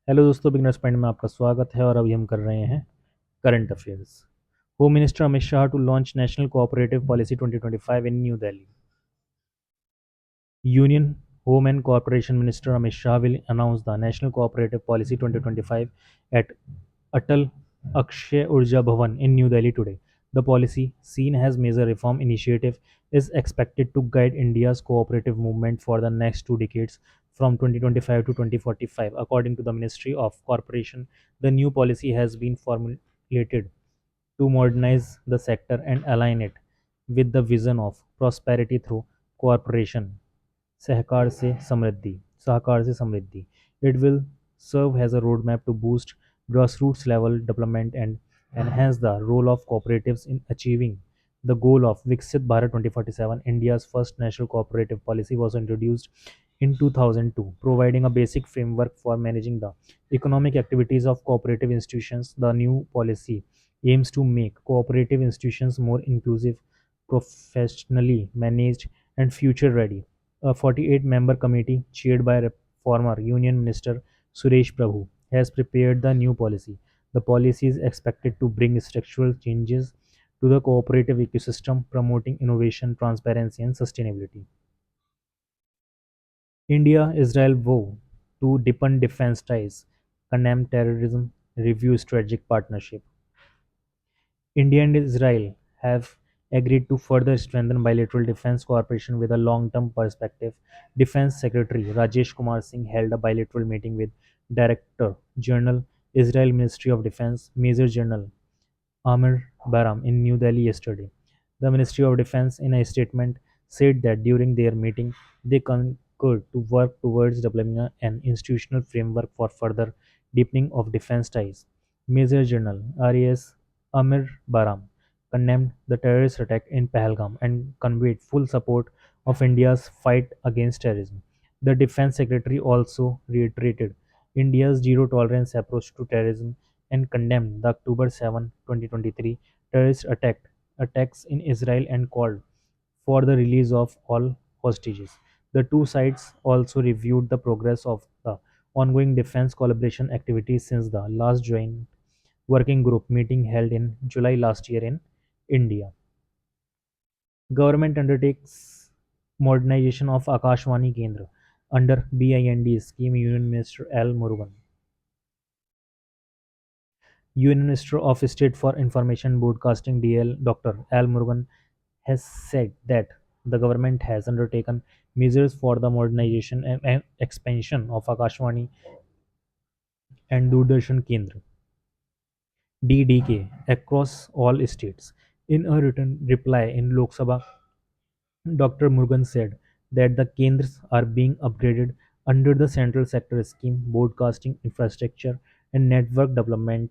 Hello दोस्तों, beginners point में आपका स्वागत है और अभी हम कर रहे हैं current affairs. Home minister Amit Shah to launch national cooperative policy 2025 in New Delhi. Union Home and Corporation Minister Amit Shah will announce the National Cooperative Policy 2025 at Atal Akshay Urja Bhavan in New Delhi today. The policy, seen as major reform initiative, is expected to guide India's cooperative movement for the next 2 decades from 2025 to 2045. According to the Ministry of Corporation, the new policy has been formulated to modernize the sector and align it with the vision of prosperity through cooperation. सहकार से समृद्धि. It will serve as a roadmap to boost grassroots level development and enhance the role of cooperatives in achieving the goal of Viksit Bharat 2047. India's first national cooperative policy was introduced in 2002, providing a basic framework for managing the economic activities of cooperative institutions. The new policy aims to make cooperative institutions more inclusive, professionally managed, and future ready. A 48-member committee, chaired by former Union Minister Suresh Prabhu, has prepared the new policy. The policy is expected to bring structural changes to the cooperative ecosystem, promoting innovation, transparency, and sustainability. India-Israel vow to deepen defense ties, condemn terrorism, review strategic partnership. India and Israel have agreed to further strengthen bilateral defense cooperation with a long-term perspective. Defense Secretary Rajesh Kumar Singh held a bilateral meeting with Director General, Israel Ministry of Defense, Major General Amir Baram in New Delhi yesterday. The Ministry of Defense, in a statement, said that during their meeting, they concurred to work towards developing an institutional framework for further deepening of defense ties. Major General RAS Amir Baram condemned the terrorist attack in Pahalgam and conveyed full support of India's fight against terrorism. The Defense Secretary also reiterated India's zero tolerance approach to terrorism and condemned the October 7, 2023 terrorist attacks in Israel and called for the release of all hostages. The two sides also reviewed the progress of the ongoing defense collaboration activities since the last joint working group meeting held in July last year in India. Government undertakes modernization of Akashvani Kendra under BIND scheme. Union Minister Al Murugan. Union Minister of State for Information Broadcasting DL Dr. Al Murugan has said that the government has undertaken measures for the modernization and expansion of Akashvani and Doordarshan Kendra (DDK) across all states. In a written reply in Lok Sabha, Dr. Murugan said that the Kendras are being upgraded under the Central Sector Scheme, Broadcasting Infrastructure and Network Development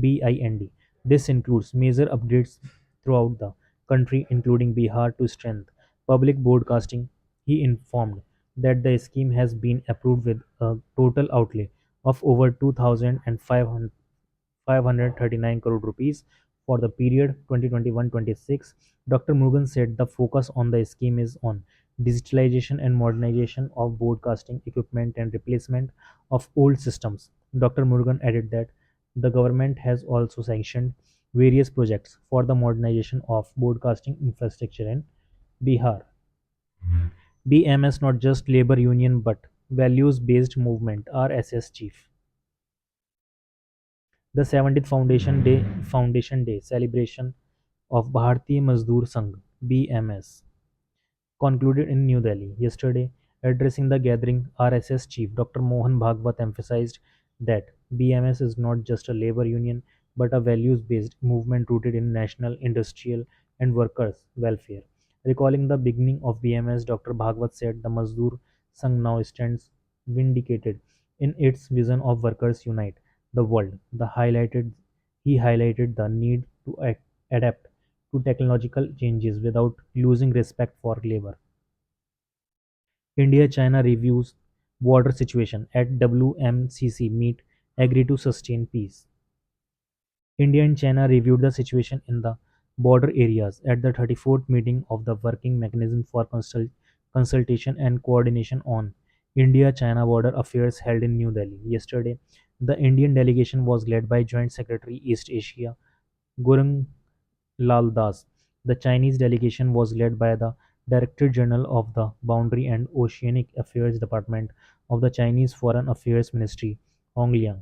(BIND). This includes major upgrades throughout the country, including Bihar, to strengthen public broadcasting. He informed that the scheme has been approved with a total outlay of over 2,539 crore rupees for the period 2021-26. Dr. Murugan said the focus on the scheme is on digitalization and modernization of broadcasting equipment and replacement of old systems. Dr. Murugan added that the government has also sanctioned various projects for the modernization of broadcasting infrastructure in Bihar. BMS, not just labor union but values based movement, RSS chief. The 70th Foundation Day celebration of Bharatiya Mazdoor Sangh (BMS) concluded in New Delhi yesterday. Addressing the gathering, RSS chief Dr. Mohan Bhagwat emphasized that BMS is not just a labor union but a values-based movement rooted in national, industrial, and workers' welfare. Recalling the beginning of BMS, Dr. Bhagwat said the Mazdoor Sangh now stands vindicated in its vision of workers unite the world. He highlighted the need to adapt to technological changes without losing respect for labor. India-China reviews border situation at WMCC meet agree to sustain peace. India and China reviewed the situation in the border areas at the 34th meeting of the Working Mechanism for Consultation and Coordination on India-China border affairs held in New Delhi. Yesterday, the Indian delegation was led by Joint Secretary East Asia Gurung Lal Das. The Chinese delegation was led by the Director General of the Boundary and Oceanic Affairs Department of the Chinese Foreign Affairs Ministry, Hong Liang.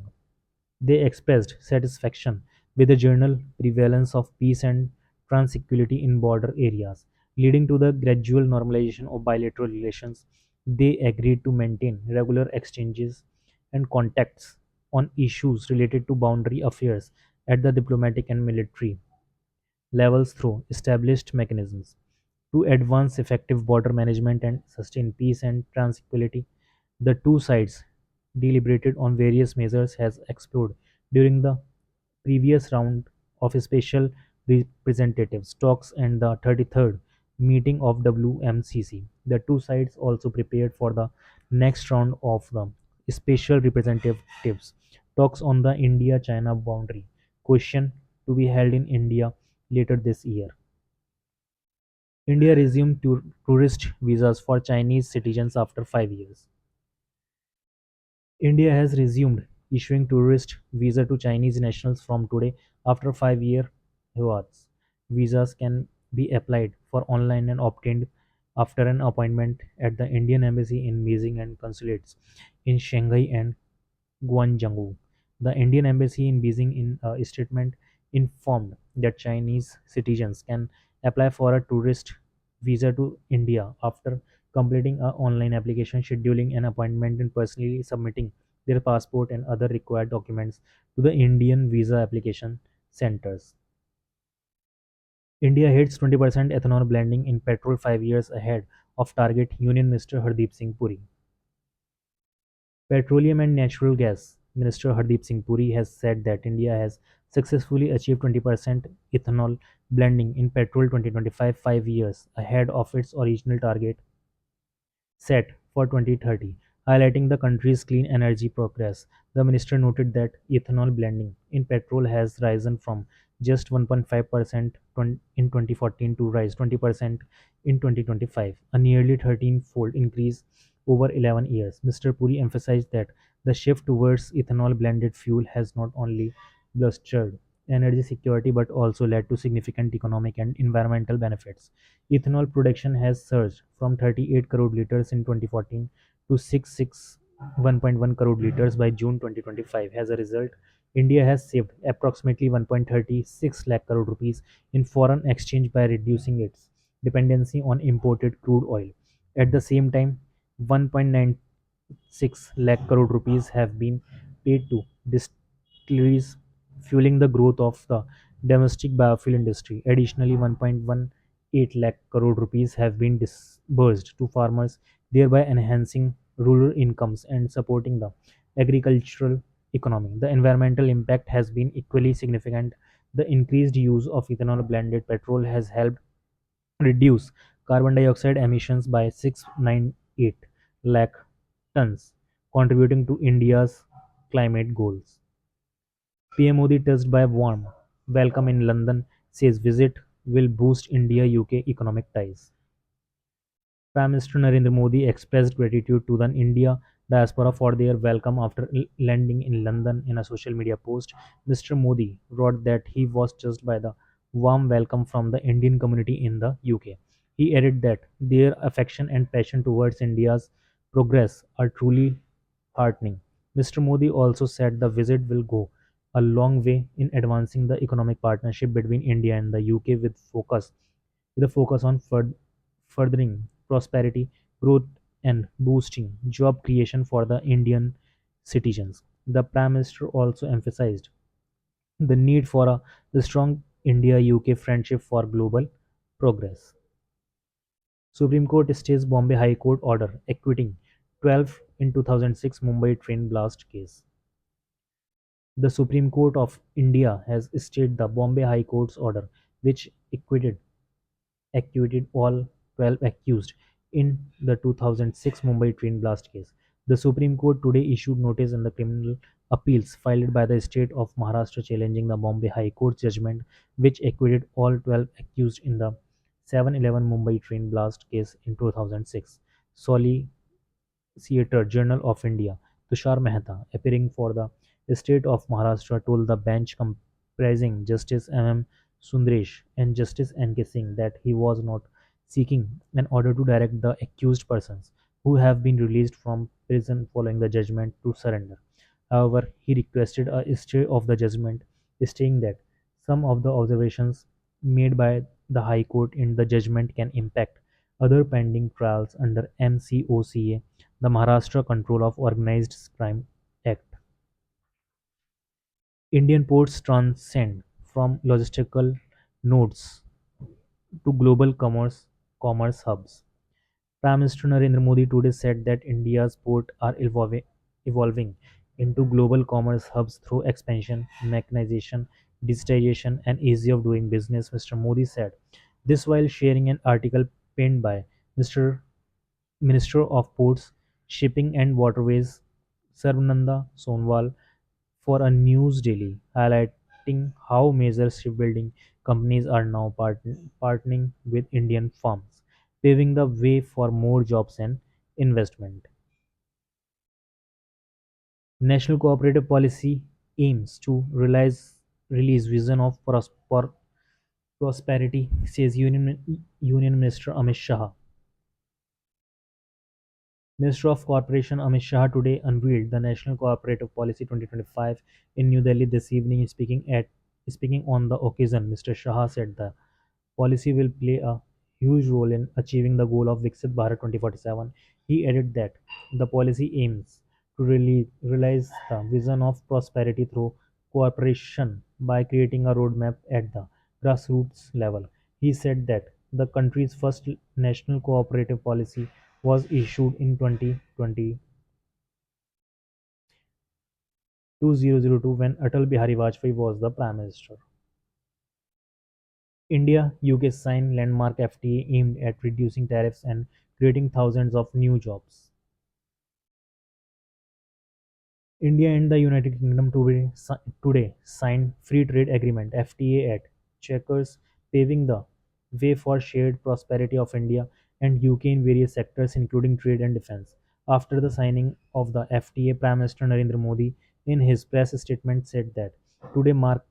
They expressed satisfaction with the general prevalence of peace and tranquility in border areas, leading to the gradual normalization of bilateral relations. They agreed to maintain regular exchanges and contacts on issues related to boundary affairs at the diplomatic and military levels through established mechanisms. To advance effective border management and sustain peace and tranquility, the two sides deliberated on various measures as explored during the previous round of special representatives talks and the 33rd meeting of WMCC. The two sides also prepared for the next round of the special representatives talks on the India-China boundary question to be held in India later this year. India resumed tourist visas for Chinese citizens after 5 years. India has resumed issuing tourist visa to Chinese nationals from today after 5 year hiatus. Visas can be applied for online and obtained after an appointment at the Indian Embassy in Beijing and consulates in Shanghai and Guangzhou. The Indian Embassy in Beijing in a statement informed that Chinese citizens can apply for a tourist visa to India after completing an online application, scheduling an appointment, and personally submitting their passport and other required documents to the Indian visa application centers. India hits 20% ethanol blending in petrol 5 years ahead of target, Union Minister Hardeep Singh Puri. Petroleum and Natural Gas Minister Hardeep Singh Puri has said that India has successfully achieved 20% ethanol blending in petrol 2025, 5 years ahead of its original target set for 2030, highlighting the country's clean energy progress. The minister noted that ethanol blending in petrol has risen from just 1.5% in 2014 to rise 20% in 2025, a nearly 13-fold increase over 11 years. Mr. Puri emphasized that the shift towards ethanol blended fuel has not only bolstered energy security but also led to significant economic and environmental benefits. Ethanol production has surged from 38 crore liters in 2014 to 1.1 crore liters by June 2025. As a result, India has saved approximately 1.36 lakh crore rupees in foreign exchange by reducing its dependency on imported crude oil. At the same time, 1.96 lakh crore rupees have been paid to distilleries, fueling the growth of the domestic biofuel industry. Additionally, 1.18 lakh crore rupees have been disbursed to farmers, thereby enhancing rural incomes and supporting the agricultural economy. The environmental impact has been equally significant. The increased use of ethanol blended petrol has helped reduce carbon dioxide emissions by 698 lakh tons, contributing to India's climate goals. PM Modi, touched by warm welcome in London, says visit will boost India-UK economic ties. Prime Minister Narendra Modi expressed gratitude to the India diaspora for their welcome after landing in London. In a social media post, Mr. Modi wrote that he was touched by the warm welcome from the Indian community in the UK. He added that their affection and passion towards India's progress are truly heartening. Mr. Modi also said the visit will go a long way in advancing the economic partnership between India and the UK with a focus on furthering prosperity, growth, and boosting job creation for the Indian citizens. The Prime Minister also emphasized the need for the strong India-UK friendship for global progress. Supreme Court stays Bombay High Court order acquitting 12 in 2006 Mumbai train blast case. The Supreme Court of India has stayed the Bombay High Court's order, which acquitted all 12 accused in the 2006 Mumbai train blast case. The Supreme Court today issued notice in the criminal appeals filed by the state of Maharashtra challenging the Bombay High Court's judgment, which acquitted all 12 accused in the 7/11 Mumbai train blast case in 2006. Solely Theatre Journal of India, Tushar Mehta, appearing for the state of Maharashtra, told the bench comprising Justice M.M. Sundaresh and Justice N.K. Singh that he was not seeking an order to direct the accused persons who have been released from prison following the judgment to surrender. However, he requested a stay of the judgment, stating that some of the observations made by the High Court in the judgment can impact other pending trials under MCOCA, the Maharashtra Control of Organized Crime Act. Indian ports transcend from logistical nodes to global commerce hubs. Prime Minister Narendra Modi today said that India's ports are evolving into global commerce hubs through expansion, mechanization, digitization, and ease of doing business. Mr. Modi said this while sharing an article penned by Mr. Minister of Ports, Shipping and Waterways Sarvananda Sonowal for a news daily, highlighting how major shipbuilding companies are now partnering with Indian firms, paving the way for more jobs and investment. National cooperative policy aims to release vision of prosperity, says Union Minister Amit Shah. Minister of Corporation Amit Shah today unveiled the National Cooperative Policy 2025 in New Delhi this evening. Speaking on the occasion, Mr. Shah said the policy will play a huge role in achieving the goal of Viksit Bharat 2047. He added that the policy aims to really realize the vision of prosperity through cooperation by creating a roadmap at the grassroots level. He said that the country's first national cooperative policy was issued in 2002 when Atal Bihari Vajpayee was the Prime Minister. India-UK signed landmark FTA aimed at reducing tariffs and creating thousands of new jobs. India and the United Kingdom today signed free trade agreement (FTA) at Chequers, paving the way for shared prosperity of India and UK in various sectors including trade and defence. After the signing of the FTA, Prime Minister Narendra Modi in his press statement said that today marks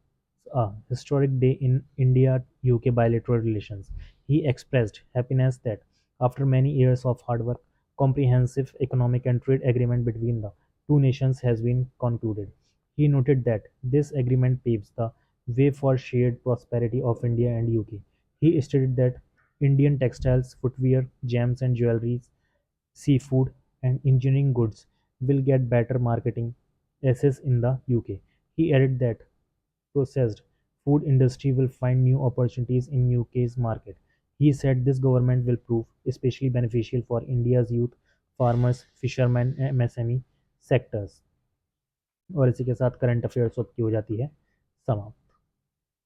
a historic day in India-UK bilateral relations. He expressed happiness that after many years of hard work, comprehensive economic and trade agreement between the two nations has been concluded. He noted that this agreement paves the way for shared prosperity of India and UK. He stated that Indian textiles, footwear, gems and jewelry, seafood, and engineering goods will get better marketing access in the UK. He added that processed food industry will find new opportunities in UK's market. He said this government will prove especially beneficial for India's youth, farmers, fishermen, MSME sectors. और इसी के साथ current affairs की हो जाती है समाप्त।